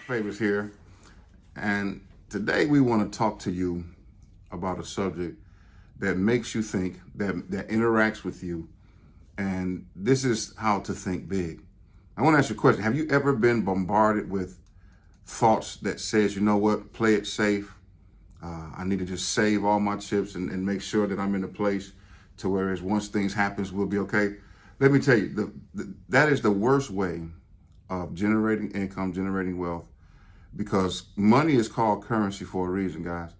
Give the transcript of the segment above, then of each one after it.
Favors here, and today we want to talk to you about a subject that makes you think, that interacts with you, and this is how to think big. I want to ask you a question. Have you ever been bombarded with thoughts that says, you know what, play it safe? I need to just save all my chips and make sure that I'm in a place to where once things happens, we'll be okay. Let me tell you, that is the worst way of generating income, generating wealth, because money is called currency for a reason, guys.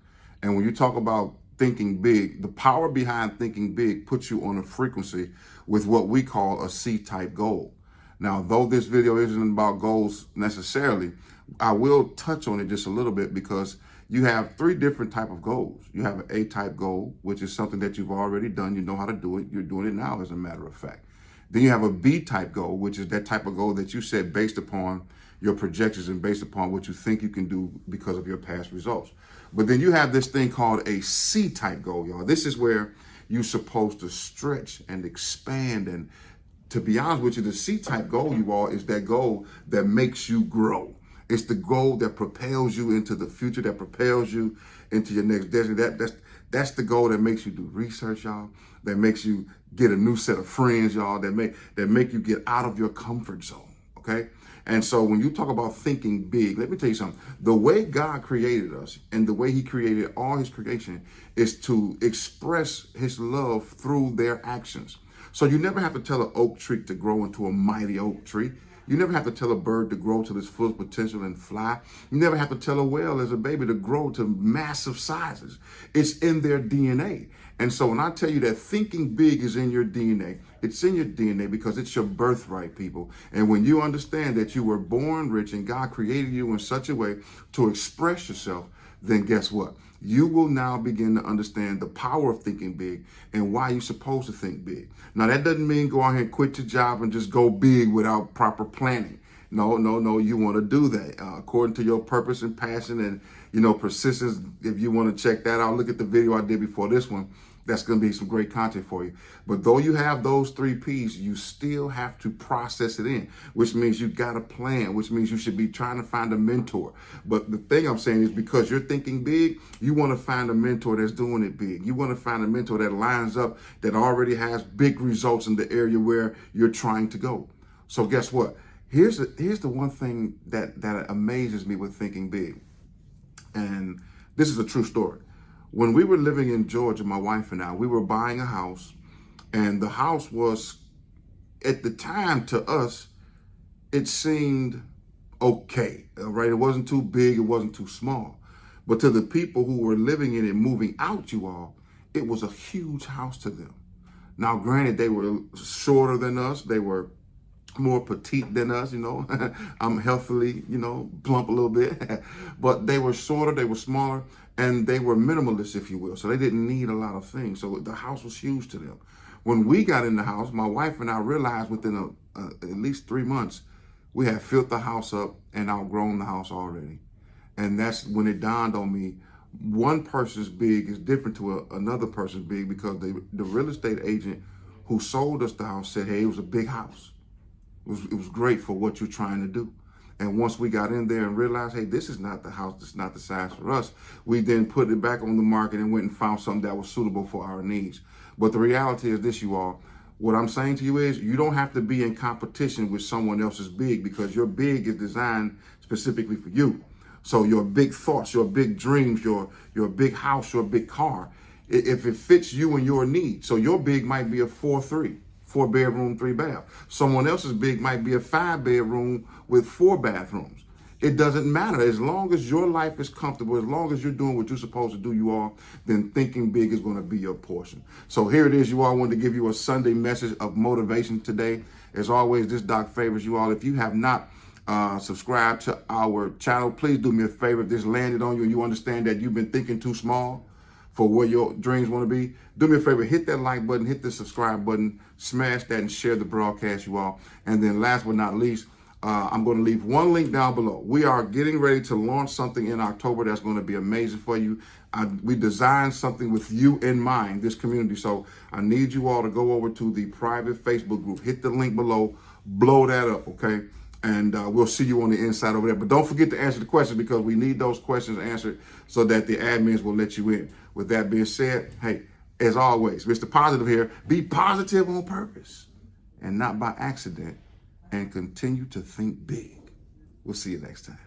And when you talk about thinking big, the power behind thinking big puts you on a frequency with what we call a C-type goal. Now, though this video isn't about goals necessarily, I will touch on it just a little bit because you have three different type of goals. You have an A-type goal, which is something that you've already done. You know how to do it. You're doing it now, as a matter of fact. Then you have a B-type goal, which is that type of goal that you set based upon your projections and based upon what you think you can do because of your past results. But then you have this thing called a C-type goal, y'all. This is where you're supposed to stretch and expand. And to be honest with you, the C-type goal, you all, is that goal that makes you grow. It's the goal that propels you into the future, that propels you into your next destiny. That's the goal that makes you do research, y'all. That makes you get a new set of friends, y'all. That make you get out of your comfort zone, okay? And so when you talk about thinking big, let me tell you something. The way God created us and the way he created all his creation is to express his love through their actions. So you never have to tell an oak tree to grow into a mighty oak tree. You never have to tell a bird to grow to its full potential and fly. You never have to tell a whale as a baby to grow to massive sizes. It's in their DNA. And so when I tell you that thinking big is in your DNA, it's in your DNA because it's your birthright, people. And when you understand that you were born rich and God created you in such a way to express yourself, then guess what? You will now begin to understand the power of thinking big and why you're supposed to think big. Now, that doesn't mean go out here and quit your job and just go big without proper planning. No. You want to do that according to your purpose and passion and, persistence. If you want to check that out, look at the video I did before this one. That's going to be some great content for you. But though you have those three P's, you still have to process it in, which means you got a plan, which means you should be trying to find a mentor. But the thing I'm saying is because you're thinking big, you want to find a mentor that's doing it big. You want to find a mentor that lines up, that already has big results in the area where you're trying to go. So guess what? Here's the one thing that amazes me with thinking big. And this is a true story. When we were living in Georgia, my wife and I, we were buying a house, and the house was, at the time, to us, it seemed okay, right? It wasn't too big, it wasn't too small. But to the people who were living in it, moving out, you all, it was a huge house to them. Now, granted, they were shorter than us. They were more petite than us, I'm healthily, plump a little bit, but they were shorter, they were smaller, and they were minimalist, if you will. So they didn't need a lot of things. So the house was huge to them. When we got in the house, my wife and I realized within at least 3 months, we had filled the house up and outgrown the house already. And that's when it dawned on me, one person's big is different to another person's big, because the real estate agent who sold us the house said, hey, it was a big house. It was great for what you're trying to do. And once we got in there and realized, hey, this is not the house, this is not the size for us, we then put it back on the market and went and found something that was suitable for our needs. But the reality is this, you all, what I'm saying to you is you don't have to be in competition with someone else's big, because your big is designed specifically for you. So your big thoughts, your big dreams, your big house, your big car, if it fits you and your needs. So your big might be a 4-3. 4-bedroom, 3-bath. Someone else's big might be a 5-bedroom with 4 bathrooms. It doesn't matter. As long as your life is comfortable, as long as you're doing what you're supposed to do, you all, then thinking big is going to be your portion. So here it is, you all. I wanted to give you a Sunday message of motivation today. As always, this Doc Favors, you all. If you have not subscribed to our channel, please do me a favor. If this landed on you and you understand that you've been thinking too small for where your dreams want to be, do me a favor, hit that like button, hit the subscribe button, smash that and share the broadcast, you all. And then last but not least, I'm going to leave one link down below. We are getting ready to launch something in October that's going to be amazing for you. We designed something with you in mind, this community. So I need you all to go over to the private Facebook group, hit the link below, blow that up, okay? And we'll see you on the inside over there. But don't forget to answer the questions, because we need those questions answered so that the admins will let you in. With that being said, hey, as always, Mr. Positive here. Be positive on purpose and not by accident, and continue to think big. We'll see you next time.